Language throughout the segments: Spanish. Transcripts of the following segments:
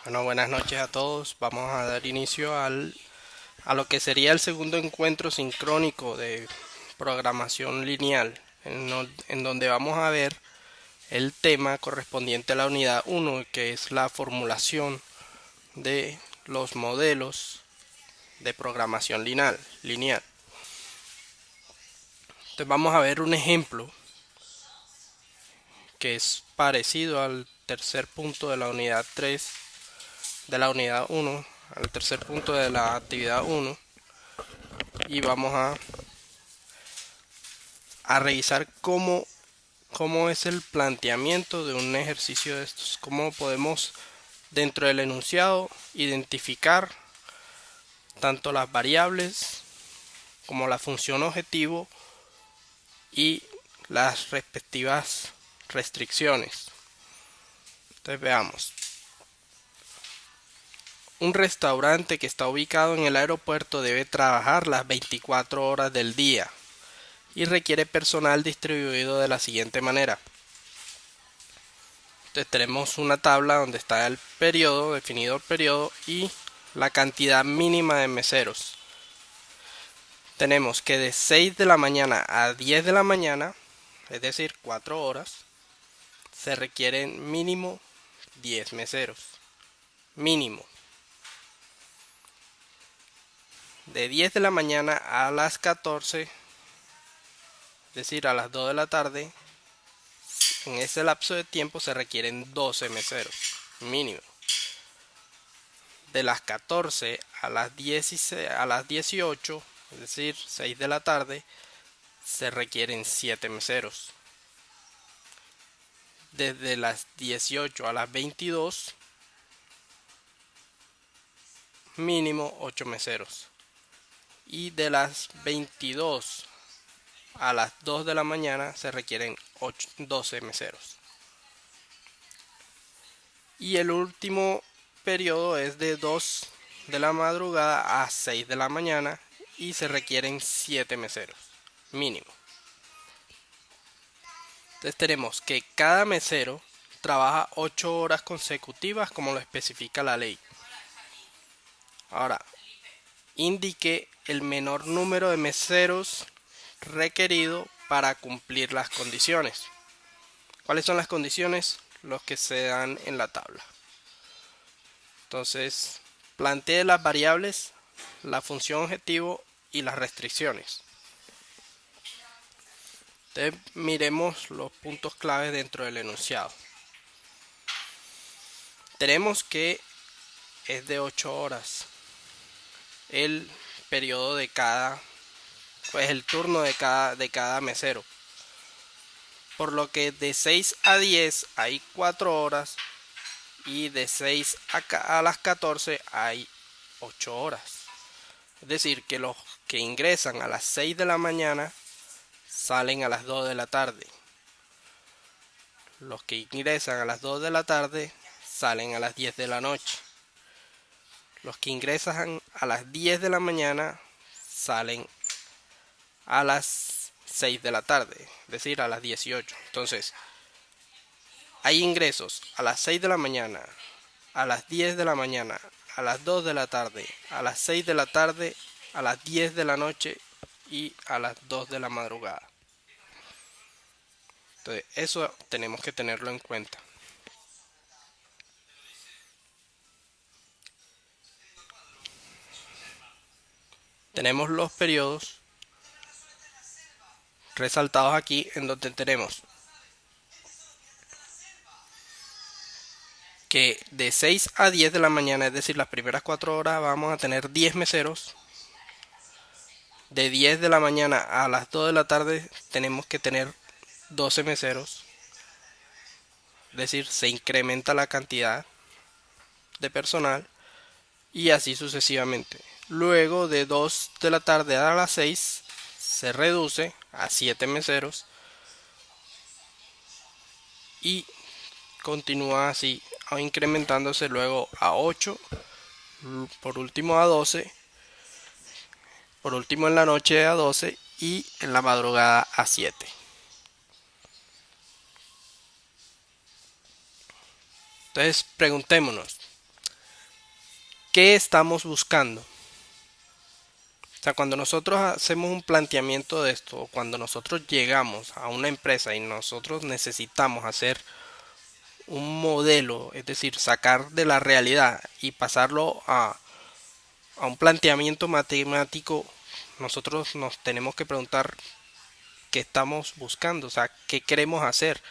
Bueno, buenas noches a todos. Vamos a dar inicio a lo que sería el segundo encuentro sincrónico de programación lineal, en donde vamos a ver el tema correspondiente a la unidad uno, que es la formulación de los modelos de programación lineal. Entonces vamos a ver un ejemplo que es parecido al tercer punto de la unidad 3 de la unidad uno, al tercer punto de la actividad uno, y vamos a revisar cómo es el planteamiento de un ejercicio de estos, cómo podemos dentro del enunciado identificar tanto las variables como la función objetivo y las respectivas restricciones. Entonces veamos. Un restaurante que está ubicado en el aeropuerto debe trabajar las 24 horas del día y requiere personal distribuido de la siguiente manera. Entonces tenemos una tabla donde está el periodo, definido el periodo y la cantidad mínima de meseros. Tenemos que de 6 de la mañana a 10 de la mañana, es decir, 4 horas, se requieren mínimo 10 meseros. Mínimo. De 10 de la mañana a las 14, es decir, a las 2 de la tarde, en ese lapso de tiempo se requieren 12 meseros. Mínimo. De las 14 a las 16, a las 18, es decir, 6 de la tarde, se requieren 7 meseros. Desde las 18 a las 22, mínimo 8 meseros. Y de las 22 a las 2 de la mañana se requieren 12 meseros. Y el último periodo es de 2 de la madrugada a 6 de la mañana y se requieren 7 meseros. Mínimo. Entonces tenemos que cada mesero trabaja 8 horas consecutivas como lo especifica la ley. Ahora, indique el menor número de meseros requerido para cumplir las condiciones. ¿Cuáles son las condiciones? Los que se dan en la tabla. Entonces, plantee las variables, la función objetivo y las restricciones. Entonces, miremos los puntos claves dentro del enunciado. Tenemos que es de 8 horas el periodo de cada, pues el turno de cada mesero. Por lo que de 6 a 10 hay 4 horas y de 6 a las 14 hay 8 horas. Es decir, que los que ingresan a las 6 de la mañana salen a las 2 de la tarde. Los que ingresan a las 2 de la tarde salen a las 10 de la noche. Los que ingresan a las 10 de la mañana salen a las 6 de la tarde, es decir, a las 18. Entonces, hay ingresos a las 6 de la mañana, a las 10 de la mañana, a las 2 de la tarde, a las 6 de la tarde, a las 10 de la noche y a las 2 de la madrugada. Entonces, eso tenemos que tenerlo en cuenta. Tenemos los periodos resaltados aquí en donde tenemos que de 6 a 10 de la mañana, es decir, las primeras 4 horas, vamos a tener 10 meseros. De 10 de la mañana a las 2 de la tarde tenemos que tener 12 meseros. Es decir, se incrementa la cantidad de personal y así sucesivamente. Luego de 2 de la tarde a las 6 se reduce a 7 meseros y continúa así incrementándose luego a 8, por último a 12, por último en la noche a 12 y en la madrugada a 7. Entonces preguntémonos, ¿qué estamos buscando? O sea, cuando nosotros hacemos un planteamiento de esto, o cuando nosotros llegamos a una empresa y nosotros necesitamos hacer un modelo, es decir, sacar de la realidad y pasarlo a un planteamiento matemático, nosotros nos tenemos que preguntar qué estamos buscando, o sea, qué queremos hacer.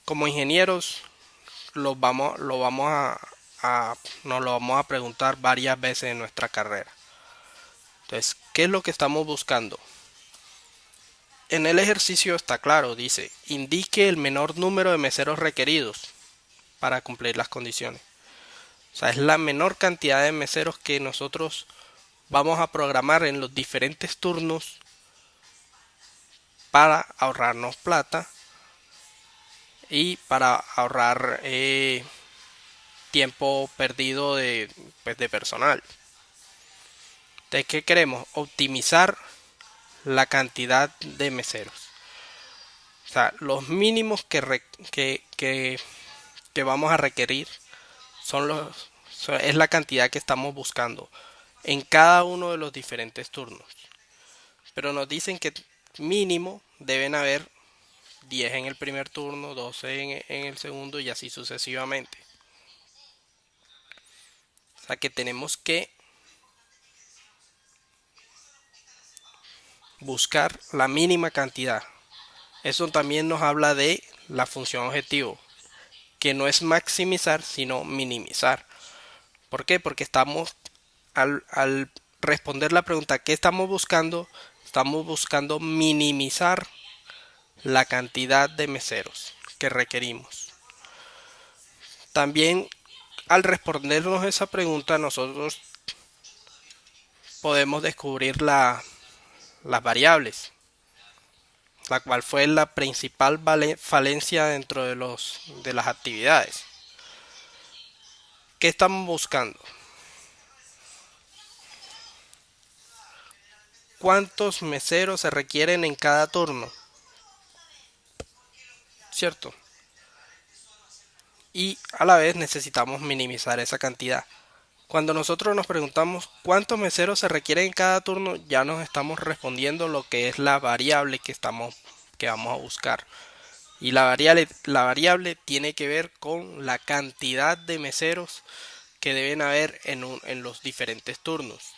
Como ingenieros, lo vamos nos lo vamos a preguntar varias veces en nuestra carrera. Entonces, ¿qué es lo que estamos buscando? En el ejercicio está claro, dice, indique el menor número de meseros requeridos para cumplir las condiciones. O sea, es la menor cantidad de meseros que nosotros vamos a programar en los diferentes turnos para ahorrarnos plata y para ahorrar tiempo perdido pues, de personal. Entonces, ¿qué queremos? Optimizar la cantidad de meseros. O sea, los mínimos que vamos a requerir es la cantidad que estamos buscando en cada uno de los diferentes turnos. Pero nos dicen que mínimo deben haber 10 en el primer turno, 12 en el segundo y así sucesivamente. O sea que tenemos que buscar la mínima cantidad. Eso también nos habla de la función objetivo, que no es maximizar, sino minimizar. ¿Por qué? Porque al responder la pregunta ¿qué estamos buscando? Estamos buscando minimizar la cantidad de meseros que requerimos. También al respondernos esa pregunta nosotros podemos descubrir las variables, la cual fue la principal falencia dentro de las actividades. ¿Qué estamos buscando? ¿Cuántos meseros se requieren en cada turno? ¿Cierto? Y a la vez necesitamos minimizar esa cantidad. Cuando nosotros nos preguntamos cuántos meseros se requieren en cada turno, ya nos estamos respondiendo lo que es la variable que vamos a buscar. Y la variable tiene que ver con la cantidad de meseros que deben haber en los diferentes turnos.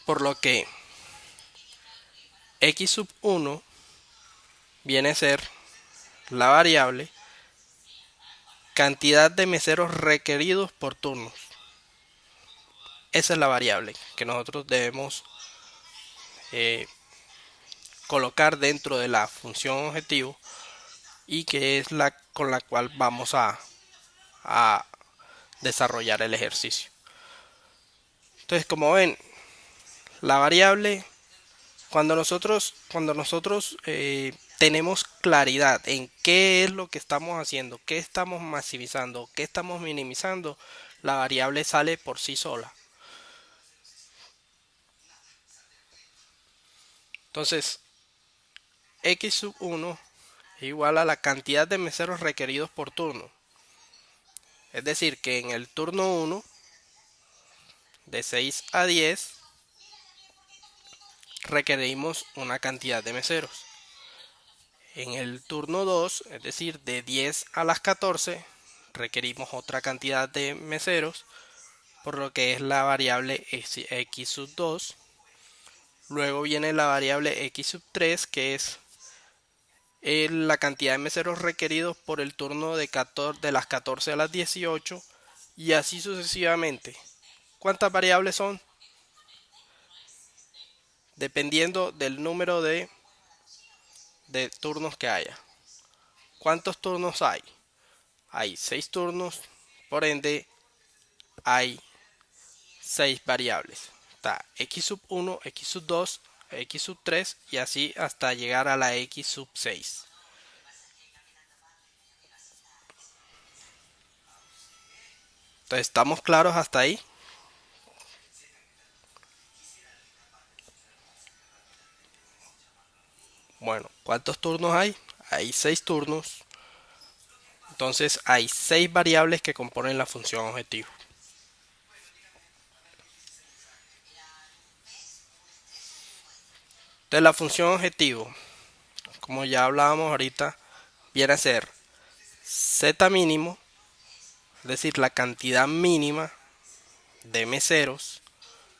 Por lo que x sub 1 viene a ser la variable cantidad de meseros requeridos por turnos. Esa es la variable que nosotros debemos eh, colocar dentro de la función objetivo y que es la con la cual vamos a desarrollar el ejercicio. Entonces, como ven, la variable, cuando nosotros tenemos claridad en qué es lo que estamos haciendo, qué estamos maximizando, qué estamos minimizando, la variable sale por sí sola. Entonces, x sub 1 es igual a la cantidad de meseros requeridos por turno. Es decir, que en el turno 1, de 6 a 10, requerimos una cantidad de meseros. En el turno 2, es decir, de 10 a las 14, requerimos otra cantidad de meseros, por lo que es la variable x sub 2. Luego viene la variable x sub 3, que es la cantidad de meseros requeridos por el turno de las 14 a las 18 y así sucesivamente. ¿Cuántas variables son? Dependiendo del número de turnos que haya. ¿Cuántos turnos hay? Hay 6 turnos, por ende hay 6 variables. Está x sub 1, x sub 2, x sub 3 y así hasta llegar a la x sub 6. Entonces, ¿estamos claros hasta ahí? Bueno, ¿cuántos turnos hay? Hay 6 turnos. Entonces hay 6 variables que componen la función objetivo. Entonces la función objetivo, como ya hablábamos ahorita, viene a ser z mínimo, es decir, la cantidad mínima de meseros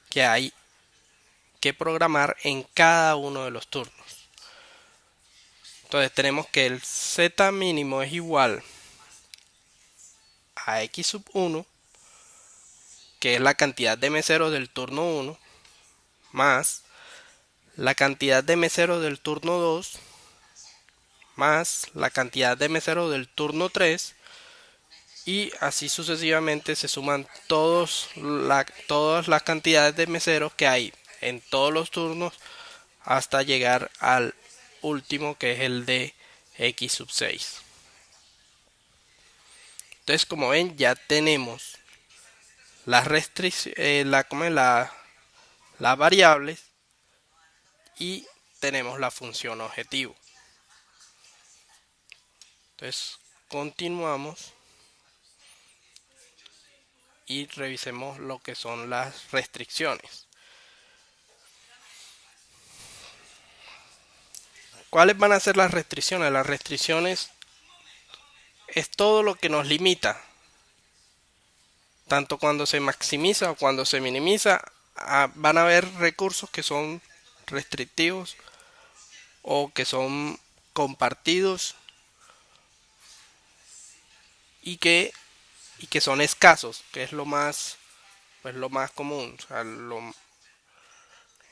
que hay que programar en cada uno de los turnos. Entonces tenemos que el z mínimo es igual a x sub 1, que es la cantidad de meseros del turno 1, más la cantidad de meseros del turno 2, más la cantidad de meseros del turno 3, y así sucesivamente se suman todas las cantidades de meseros que hay en todos los turnos hasta llegar al último, que es el de x sub 6. Entonces, como ven, ya tenemos las las variables y tenemos la función objetivo. Entonces, continuamos y revisemos lo que son las restricciones. ¿Cuáles van a ser las restricciones? Las restricciones es todo lo que nos limita, tanto cuando se maximiza o cuando se minimiza. Van a haber recursos que son restrictivos o que son compartidos y que son escasos, que es lo más común. O sea,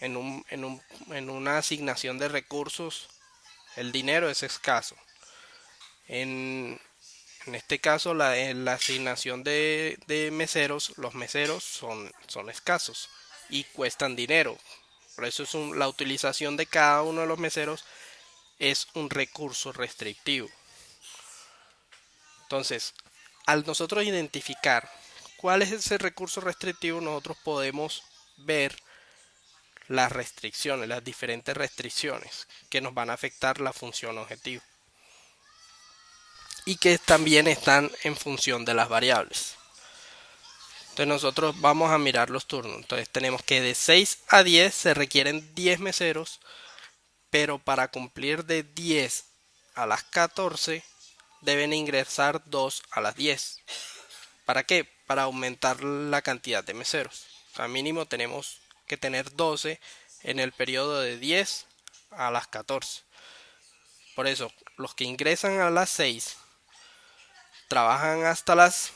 en una asignación de recursos, el dinero es escaso. En este caso, en la asignación de meseros, los meseros son escasos y cuestan dinero. Por eso la utilización de cada uno de los meseros es un recurso restrictivo. Entonces, al nosotros identificar cuál es ese recurso restrictivo, nosotros podemos ver las restricciones, las diferentes restricciones que nos van a afectar la función objetivo y que también están en función de las variables. Entonces nosotros vamos a mirar los turnos. Entonces tenemos que de 6 a 10 se requieren 10 meseros, pero para cumplir de 10 a las 14 deben ingresar 2 a las 10. ¿Para qué? Para aumentar la cantidad de meseros. O sea, mínimo tenemos que tener 12 en el periodo de 10 a las 14. Por eso, los que ingresan a las 6 trabajan hasta las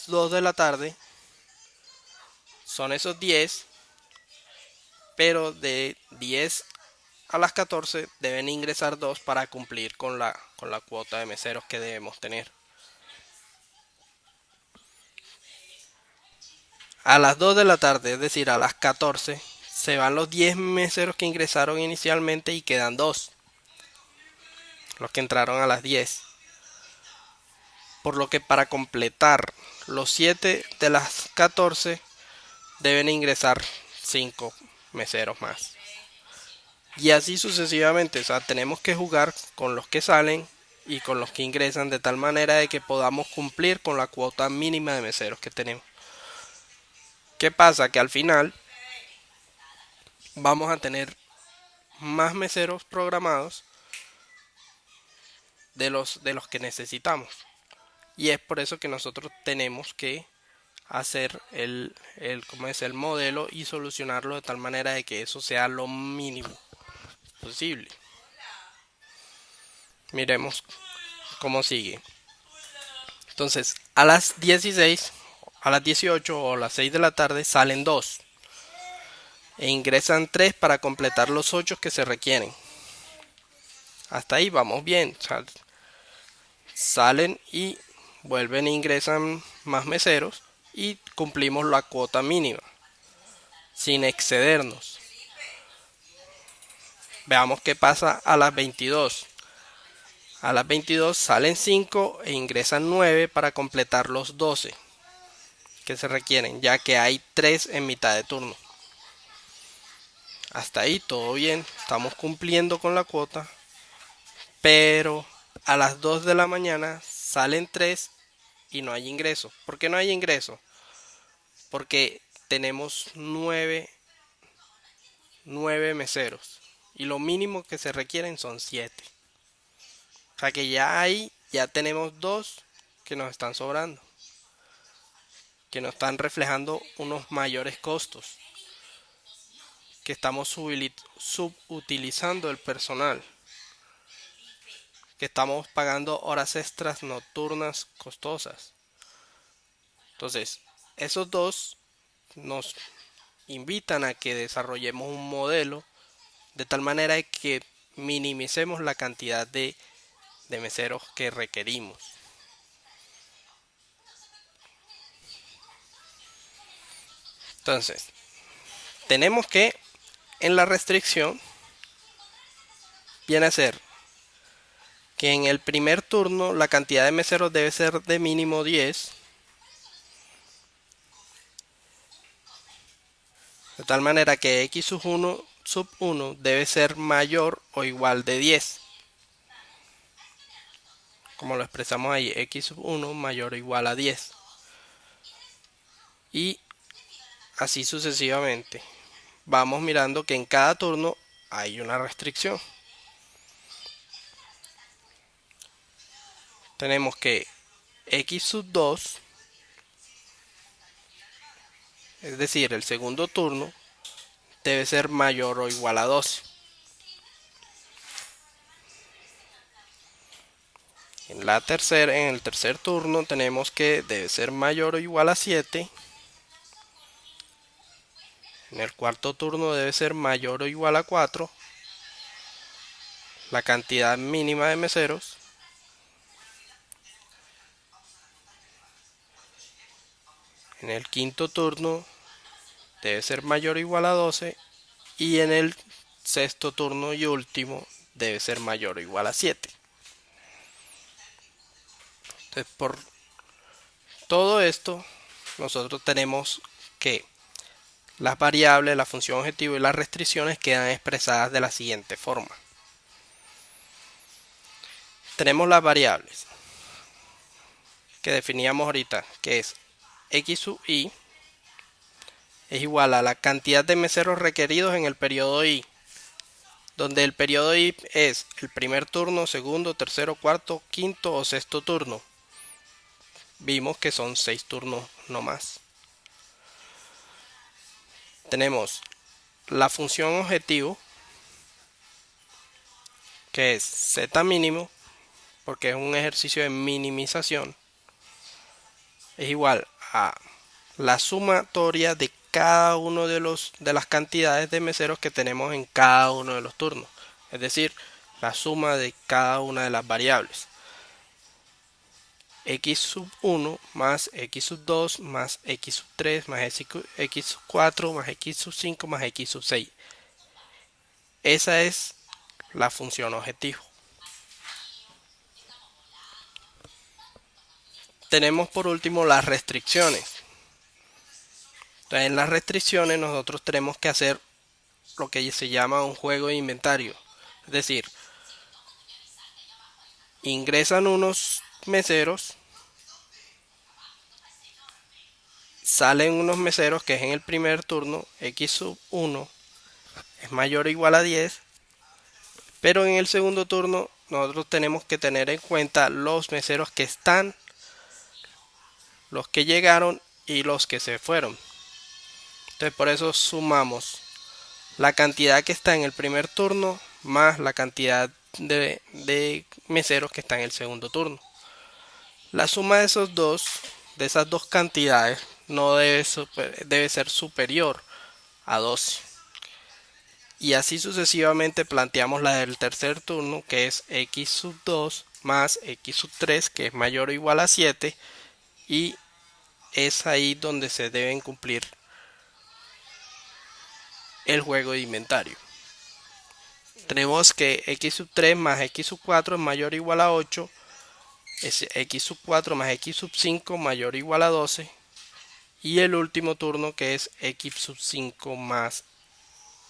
2 de la tarde. Son esos 10, pero de 10 a las 14 deben ingresar 2 para cumplir con la cuota de meseros que debemos tener. A las 2 de la tarde, es decir, a las 14, se van los 10 meseros que ingresaron inicialmente y quedan 2, los que entraron a las 10. Por lo que para completar los 7 de las 14 deben ingresar 5 meseros más. Y así sucesivamente. O sea, tenemos que jugar con los que salen y con los que ingresan de tal manera de que podamos cumplir con la cuota mínima de meseros que tenemos. ¿Qué pasa? Que al final vamos a tener más meseros programados de los que necesitamos. Y es por eso que nosotros tenemos que hacer el modelo y solucionarlo de tal manera de que eso sea lo mínimo posible. Miremos cómo sigue. Entonces, a las 16, a las 18 o a las 6 de la tarde salen 2 e ingresan 3 para completar los 8 que se requieren. Hasta ahí vamos bien. O sea, salen y vuelven e ingresan más meseros y cumplimos la cuota mínima sin excedernos. Veamos qué pasa a las 22. A las 22 salen 5 e ingresan 9 para completar los 12 que se requieren, ya que hay 3 en mitad de turno. Hasta ahí todo bien, estamos cumpliendo con la cuota, pero a las 2 de la mañana salen 3 y no hay ingreso. ¿Por qué no hay ingreso? Porque tenemos 9 meseros y lo mínimo que se requieren son 7. O sea que ya tenemos 2 que nos están sobrando, que nos están reflejando unos mayores costos, que estamos subutilizando el personal, que estamos pagando horas extras nocturnas costosas. Entonces, esos dos nos invitan a que desarrollemos un modelo de tal manera que minimicemos la cantidad de meseros que requerimos. Entonces, tenemos que en la restricción viene a ser que en el primer turno la cantidad de meseros debe ser de mínimo 10, de tal manera que x sub 1 debe ser mayor o igual de 10. Como lo expresamos ahí, x sub 1 mayor o igual a 10. Y así sucesivamente. Vamos mirando que en cada turno hay una restricción. Tenemos que x sub 2, es decir, el segundo turno, debe ser mayor o igual a 12. En el tercer turno tenemos que debe ser mayor o igual a 7. En el cuarto turno debe ser mayor o igual a 4. La cantidad mínima de meseros. En el quinto turno debe ser mayor o igual a 12. Y en el sexto turno y último debe ser mayor o igual a 7. Entonces, por todo esto, nosotros tenemos que las variables, la función objetivo y las restricciones quedan expresadas de la siguiente forma. Tenemos las variables que definíamos ahorita, que es x sub i es igual a la cantidad de meseros requeridos en el periodo i, donde el periodo i es el primer turno, segundo, tercero, cuarto, quinto o sexto turno. Vimos que son 6 turnos no más. Tenemos la función objetivo, que es z mínimo, porque es un ejercicio de minimización, es igual a la sumatoria de cada uno de las cantidades de meseros que tenemos en cada uno de los turnos, es decir, la suma de cada una de las variables. X sub 1 más x sub 2 más x sub 3 más x sub 4 más x sub 5 más x sub 6. Esa es la función objetivo. Tenemos por último las restricciones. Entonces, en las restricciones nosotros tenemos que hacer lo que se llama un juego de inventario. Es decir, ingresan unos meseros, salen unos meseros que es en el primer turno, x sub 1 es mayor o igual a 10, pero en el segundo turno nosotros tenemos que tener en cuenta los meseros que están, los que llegaron y los que se fueron. Entonces por eso sumamos la cantidad que está en el primer turno más la cantidad de meseros que está en el segundo turno. La suma de esas dos cantidades no debe ser superior a 12. Y así sucesivamente planteamos la del tercer turno, que es x sub 2 más x sub 3, que es mayor o igual a 7. Y es ahí donde se deben cumplir el juego de inventario. Tenemos que x sub 3 más x sub 4 es mayor o igual a 8. Es x sub 4 más x sub 5 mayor o igual a 12. Y el último turno, que es x sub 5 más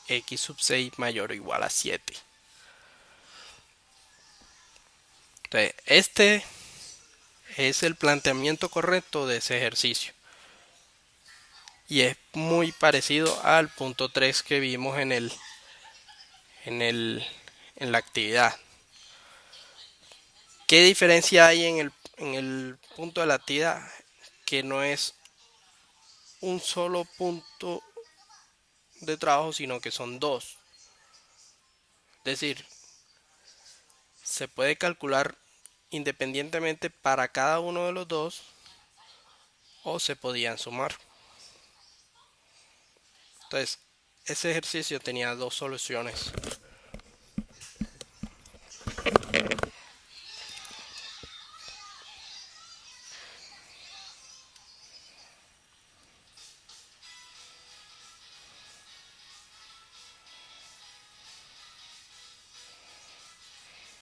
x sub 6 mayor o igual a 7. Entonces, este es el planteamiento correcto de ese ejercicio. Y es muy parecido al punto 3 que vimos en el, en la actividad. ¿Qué diferencia hay en el punto de la actividad? Que no es un solo punto de trabajo, sino que son dos. Es decir, se puede calcular independientemente para cada uno de los dos o se podían sumar. Entonces, ese ejercicio tenía dos soluciones.